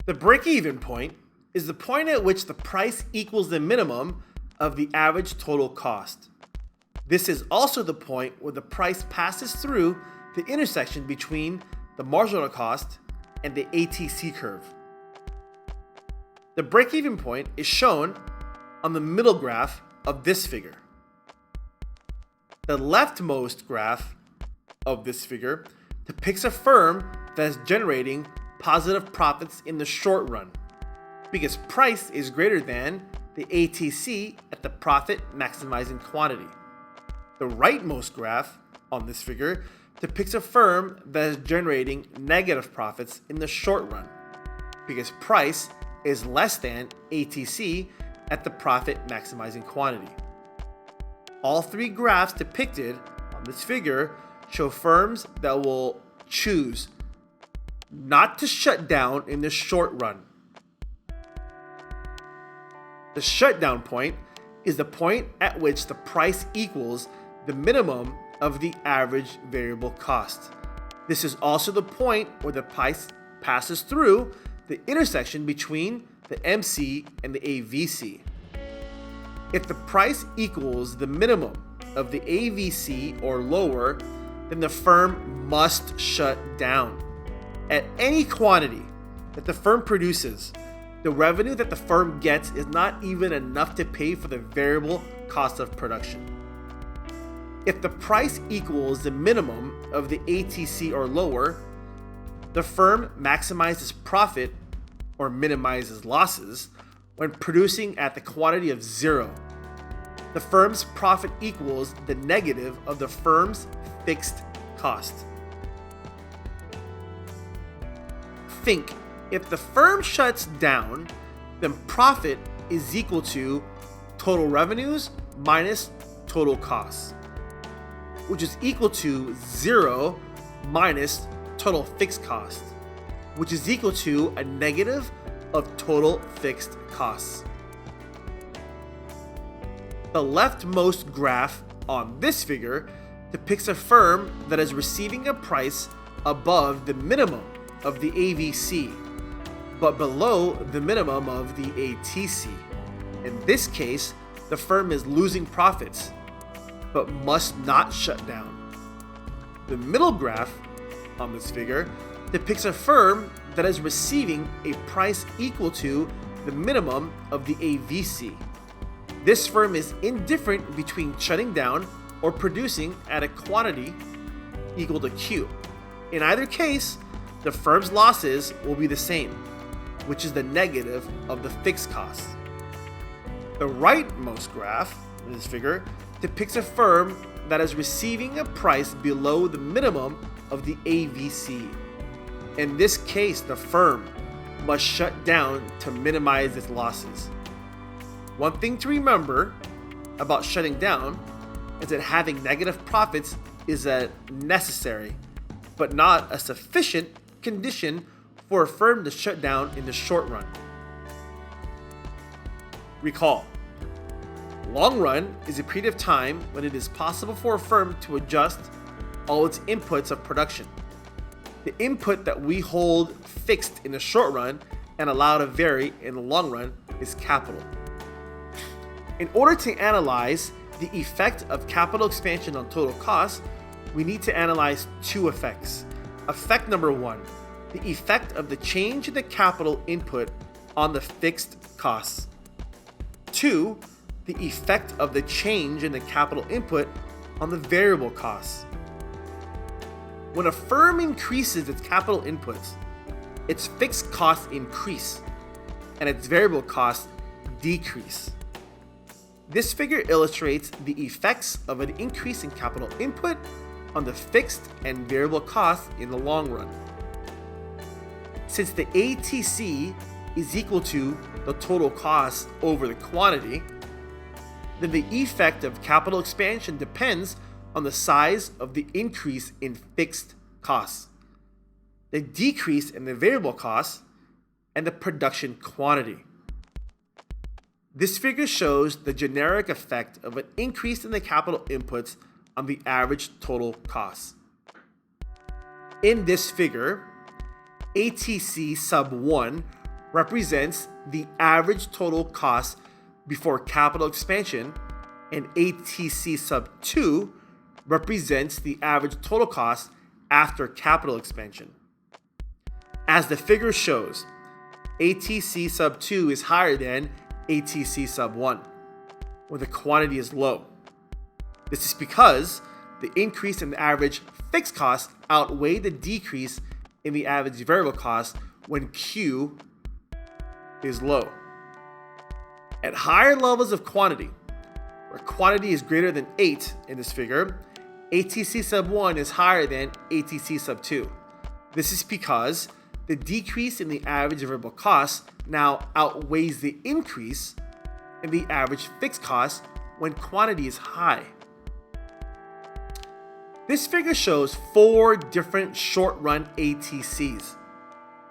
The break-even point is the point at which the price equals the minimum of the average total cost. This is also the point where the price passes through the intersection between the marginal cost and the ATC curve. The break-even point is shown on the middle graph of this figure. The leftmost graph of this figure depicts a firm that is generating positive profits in the short run because price is greater than the ATC at the profit maximizing quantity. The rightmost graph on this figure depicts a firm that is generating negative profits in the short run because price is less than ATC at the profit maximizing quantity. All three graphs depicted on this figure show firms that will choose not to shut down in the short run. The shutdown point is the point at which the price equals the minimum of the average variable cost. This is also the point where the price passes through the intersection between the MC and the AVC. If the price equals the minimum of the AVC or lower, then the firm must shut down. At any quantity that the firm produces, the revenue that the firm gets is not even enough to pay for the variable cost of production. If the price equals the minimum of the ATC or lower, the firm maximizes profit or minimizes losses when producing at the quantity of 0. The firm's profit equals the negative of the firm's fixed cost. Think, if the firm shuts down, then profit is equal to total revenues minus total costs, which is equal to 0 minus total fixed costs, which is equal to a negative of total fixed costs. The leftmost graph on this figure depicts a firm that is receiving a price above the minimum of the AVC, but below the minimum of the ATC. In this case, the firm is losing profits, but must not shut down. The middle graph on this figure depicts a firm that is receiving a price equal to the minimum of the AVC. This firm is indifferent between shutting down or producing at a quantity equal to Q. In either case, the firm's losses will be the same, which is the negative of the fixed costs. The rightmost graph in this figure depicts a firm that is receiving a price below the minimum of the AVC. In this case, the firm must shut down to minimize its losses. One thing to remember about shutting down is that having negative profits is a necessary, but not a sufficient condition for a firm to shut down in the short run. Recall, long run is a period of time when it is possible for a firm to adjust all its inputs of production. The input that we hold fixed in the short run and allow to vary in the long run is capital. In order to analyze the effect of capital expansion on total costs, we need to analyze two effects. Effect number one, the effect of the change in the capital input on the fixed costs. Two, the effect of the change in the capital input on the variable costs. When a firm increases its capital inputs, its fixed costs increase and its variable costs decrease. This figure illustrates the effects of an increase in capital input on the fixed and variable costs in the long run. Since the ATC is equal to the total cost over the quantity, then the effect of capital expansion depends on the size of the increase in fixed costs, the decrease in the variable costs, and the production quantity. This figure shows the generic effect of an increase in the capital inputs on the average total costs. In this figure, ATC sub 1 represents the average total cost before capital expansion, and ATC sub 2 represents the average total cost after capital expansion. As the figure shows, ATC sub 2 is higher than ATC sub 1, where the quantity is low. This is because the increase in the average fixed cost outweighed the decrease in the average variable cost when Q is low. At higher levels of quantity, where quantity is greater than 8 in this figure, ATC sub 1 is higher than ATC sub 2. This is because the decrease in the average variable cost now outweighs the increase in the average fixed cost when quantity is high. This figure shows 4 different short-run ATCs,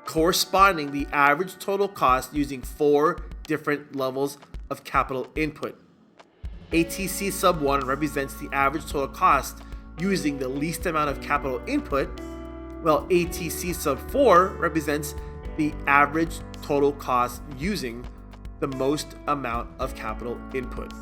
corresponding the average total cost using 4 different levels of capital input. ATC sub 1 represents the average total cost using the least amount of capital input, while ATC sub 4 represents the average total cost using the most amount of capital input.